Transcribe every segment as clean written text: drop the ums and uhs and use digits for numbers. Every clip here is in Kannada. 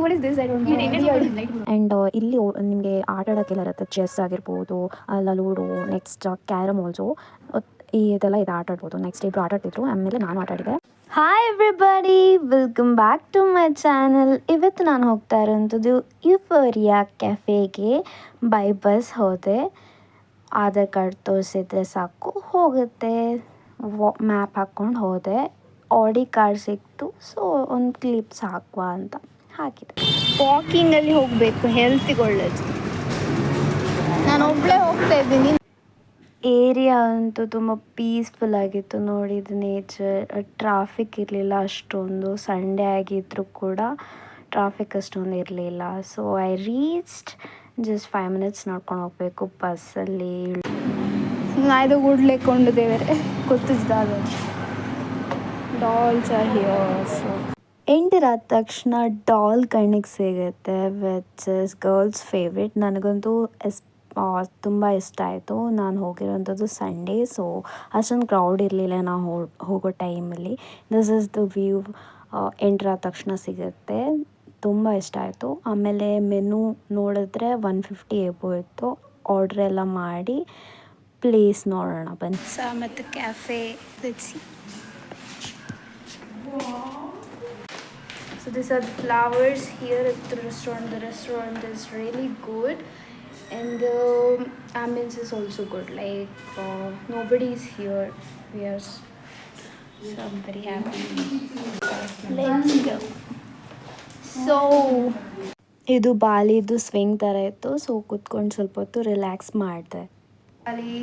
What is this? I don't know. And ಇಲ್ಲಿ ನಿಮಗೆ ಆಟ ಆಡೋಕ್ಕೆಲ್ಲ ಇರುತ್ತೆ. ಚೆಸ್ ಆಗಿರ್ಬೋದು, ಅಲ್ಲ ಲೂಡೋ, ನೆಕ್ಸ್ಟ್ ಕ್ಯಾರಮ್ ಆಲ್ಸೋ, ಇದೆಲ್ಲ ಆಟ ಆಡ್ಬೋದು. ನೆಕ್ಸ್ಟ್ ಇಬ್ಬರು ಆಟ ಆಡ್ತಿದ್ರು, ಆಮೇಲೆ ನಾನು ಆಟ ಆಡಿದೆ. Hi everybody, welcome back to my channel. ಇವತ್ತು ನಾನು ಹೋಗ್ತಾ ಇರೋಂಥದ್ದು ಯುಫೋರಿಯಾ ಕೆಫೆಗೆ. ಬೈ ಬಸ್ ಹೋದೆ. ಆಧಾರ್ ಕಾರ್ಡ್ ತೋರಿಸಿದ್ರೆ ಸಾಕು ಹೋಗುತ್ತೆ. ಮ್ಯಾಪ್ ಹಾಕ್ಕೊಂಡು ಹೋದೆ. ಆಡಿ ಕಾರ್ಡ್ ಸಿಕ್ತು, ಸೊ ಒಂದು ಕ್ಲಿಪ್ಸ್ ಹಾಕುವ ಅಂತ ಹಾಕಿದೆ. ವಾಕಿಂಗಲ್ಲಿ ಹೋಗಬೇಕು, ಹೆಲ್ತಿಗೆ ಒಳ್ಳೇದು. ನಾನು ಒಬ್ಬಳೇ ಹೋಗ್ತಾ ಇದ್ದೀನಿ. ಏರಿಯಾ ಅಂತೂ ತುಂಬ ಪೀಸ್ಫುಲ್ ಆಗಿತ್ತು. ನೋಡಿದ ನೇಚರ್, ಟ್ರಾಫಿಕ್ ಇರಲಿಲ್ಲ ಅಷ್ಟೊಂದು. ಸಂಡೇ ಆಗಿದ್ದರೂ ಕೂಡ ಟ್ರಾಫಿಕ್ ಅಷ್ಟೊಂದು ಇರಲಿಲ್ಲ. So I reached just 5 minutes ನೋಡ್ಕೊಂಡು ಹೋಗಬೇಕು ಬಸ್ಸಲ್ಲಿ. ನಾಯ್ದು ಗುಡ್ಲೆಕೊಂಡು ದೇವರೇ ಗೊತ್ತಿದ್ದಾಗ dolls are here. So enter ಆದ ತಕ್ಷಣ ಡಾಲ್ ಕಣ್ಣಿಗೆ ಸಿಗುತ್ತೆ, ವಿಚ್ ಇಸ್ ಗರ್ಲ್ಸ್ ಫೇವ್ರೇಟ್. ನನಗಂತೂ ತುಂಬ ಇಷ್ಟ ಆಯಿತು. ನಾನು ಹೋಗಿರೋಂಥದ್ದು ಸಂಡೇ, ಸೊ ಅಷ್ಟೊಂದು ಕ್ರೌಡ್ ಇರಲಿಲ್ಲ ನಾವು ಹೋಗೋ ಟೈಮಲ್ಲಿ. This is the view. Enter ಆದ ತಕ್ಷಣ ಸಿಗುತ್ತೆ. ತುಂಬ ಇಷ್ಟ ಆಯಿತು. ಆಮೇಲೆ ಮೆನು ನೋಡಿದ್ರೆ 150 ಎಬೋ ಇತ್ತು. ಆರ್ಡ್ರ್ ಎಲ್ಲ ಮಾಡಿ ಪ್ಲೇಸ್ ನೋಡೋಣ ಬನ್ನಿ. ಮತ್ತು cafe. So these are the flowers here at the restaurant. The restaurant is really good and the ambience is also good. Like nobody is here. So I'm very happy. Let's go. So ಇದು ಬಾಲಿದು ಸ್ವಿಂಗ್ ಥರ ಇತ್ತು. ಸೊ ಕೂತ್ಕೊಂಡು ಸ್ವಲ್ಪ ಹೊತ್ತು ರಿಲ್ಯಾಕ್ಸ್ ಮಾಡಿದೆ. ಅಲ್ಲಿ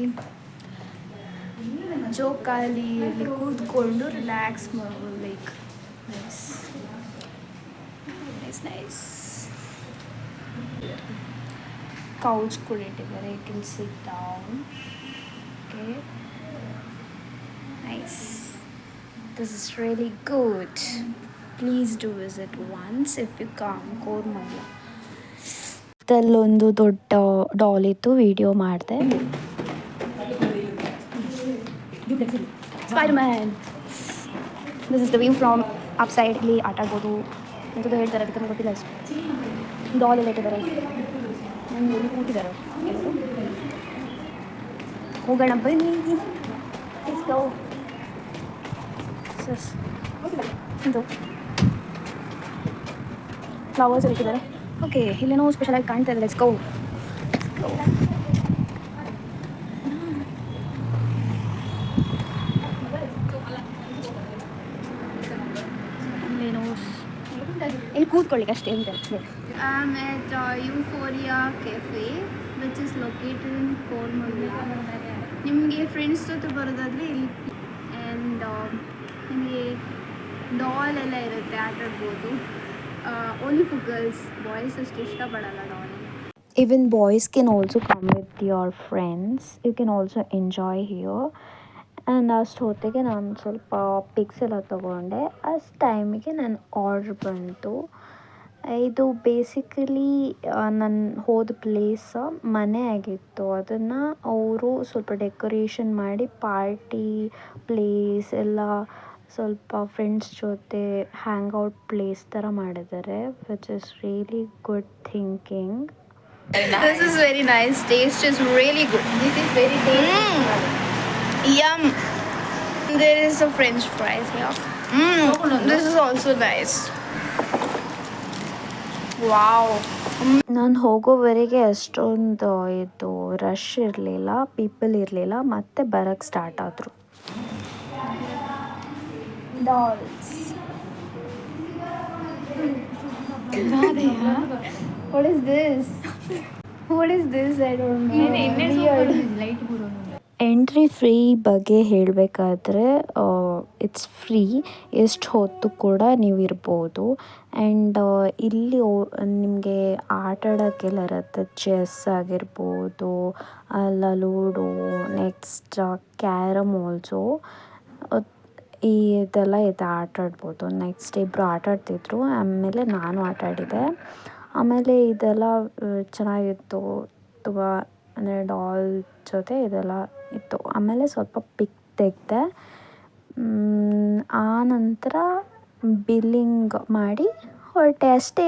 ಜೋಕಾಲಿಯಲ್ಲಿ ಕೂತ್ಕೊಂಡು ರಿಲ್ಯಾಕ್ಸ್ ಮಾಡ್ಬೋದು. ಲೈಕ್ ನೈಸ್ ಕೌಚ್ ಕೂಡ ಇಟ್ಟಿದ್ದಾರೆ. You can sit down. Okay, nice. This is really good. Please do visit once if you come Koramangala. ಅಲ್ಲೊಂದು ದೊಡ್ಡ ಡಾಲ್ ಇತ್ತು, ವಿಡಿಯೋ ಮಾಡಿದೆ. Spiderman. This is the view from up side. ಇಲ್ಲಿ ಆಟ ಆಡ್ಬೋದು ಅಂತದ್ದು ಹೇಳ್ತಾರೆ, ಅದಕ್ಕೆ ನನಗೆ ಗೊತ್ತಿಲ್ಲ ಅಷ್ಟು. ಡಾಲ್ ಎಲ್ಲ ಇಟ್ಟಿದ್ದಾರೆ, ಇಲ್ಲಿ ಕೂತಿದ್ದಾರೆ. ಹೋಗೋಣ ಬನ್ನಿ. Let's go. ಇದು ಫ್ಲವರ್ಸ್ ಎಲ್ಲ ಇಟ್ಟಿದ್ದಾರೆ. ಓಕೆ, ಇಲ್ಲೇನೋ ಸ್ಪೆಷಲಾಗಿ ಕಾಣ್ತಾ ಇದೆ. Let's go. ಇಲ್ಲಿ ಕೂತ್ಕೊಳ್ಳಿಕ್ಕೆ ಅಷ್ಟೇ ಅಂತ. I'm at Euphoria Cafe, which is located in Koramangala. ನಿಮಗೆ ಫ್ರೆಂಡ್ಸ್ ಜೊತೆ ಬರೋದಾದರೆ ಇಲ್ಲಿ. ಆ್ಯಂಡ್ ನಿಮಗೆ ಡಾಲ್ ಎಲ್ಲ ಇರುತ್ತೆ, ಆಟ ಆಡ್ಬೋದು. Only for girls. ಬಾಯ್ಸ್ ಅಷ್ಟು ಇಷ್ಟಪಡಲ್ಲ doll. Even boys can also come with your friends. You can also enjoy here. And ಅಷ್ಟು ಹೊತ್ತಿಗೆ ನಾನು ಸ್ವಲ್ಪ ಪಿಕ್ಸ್ ಎಲ್ಲ ತೊಗೊಂಡೆ. ಅಷ್ಟು ಟೈಮಿಗೆ ನನ್ನ ಆರ್ಡ್ರ್ ಬಂತು. ಇದು ಬೇಸಿಕಲಿ ನಾನು ಹೋದ ಪ್ಲೇಸ್ ಮನೆ ಆಗಿತ್ತು. ಅದನ್ನು ಅವರು ಸ್ವಲ್ಪ ಡೆಕೋರೇಷನ್ ಮಾಡಿ ಪಾರ್ಟಿ ಪ್ಲೇಸ್ ಎಲ್ಲ ಸ್ವಲ್ಪ ಫ್ರೆಂಡ್ಸ್ ಜೊತೆ ಹ್ಯಾಂಗ್ ಔಟ್ ಪ್ಲೇಸ್ ಥರ ಮಾಡಿದ್ದಾರೆ, which is really good thinking. This is very nice. Taste is really good. This is very tasty. Yum. There is a French fries here. This is also nice. Wow. ನಾನು ಹೋಗೋವರೆಗೆ ಅಷ್ಟೊಂದು ಇದು ರಶ್ ಇರಲಿಲ್ಲ, ಪೀಪಲ್ ಇರಲಿಲ್ಲ. ಮತ್ತೆ ಬರೋಕ್ಕೆ ಸ್ಟಾರ್ಟ್ ಆದರು. Dolls. What is this? What is this? I don't know. Weird. Entry free ಬಗ್ಗೆ ಹೇಳಬೇಕಾದ್ರೆ ಇಟ್ಸ್ ಫ್ರೀ. ಎಷ್ಟು ಹೊತ್ತು ಕೂಡ ನೀವು ಇರ್ಬೋದು. ಆ್ಯಂಡ್ ಇಲ್ಲಿ ನಿಮಗೆ ಆಟ ಆಡೋಕ್ಕೆಲ್ಲ ಇರುತ್ತೆ. ಚೆಸ್ ಆಗಿರ್ಬೋದು, ಅಲ್ಲ ಲೂಡೋ, ನೆಕ್ಸ್ಟ್ ಕ್ಯಾರಮ್ ಆಲ್ಸೋ, ಇದೆಲ್ಲ ಆಟ ಆಡ್ಬೋದು. ನೆಕ್ಸ್ಟ್ ಇಬ್ಬರು ಆಟ ಆಡ್ತಿದ್ರು, ಆಮೇಲೆ ನಾನು ಆಟ ಆಡಿದೆ. ಆಮೇಲೆ ಇದೆಲ್ಲ ಚೆನ್ನಾಗಿತ್ತು ತುಂಬ. ಅಂದರೆ ಡಾಲ್ ಜೊತೆ ಇದೆಲ್ಲ ಇತ್ತು. ಆಮೇಲೆ ಸ್ವಲ್ಪ ಪಿಕ್ ತೆಗೆದೆ. ಆ ನಂತರ ಬಿಲ್ಲಿಂಗ್ ಮಾಡಿ ಹೊರಟೆ ಅಷ್ಟೇ.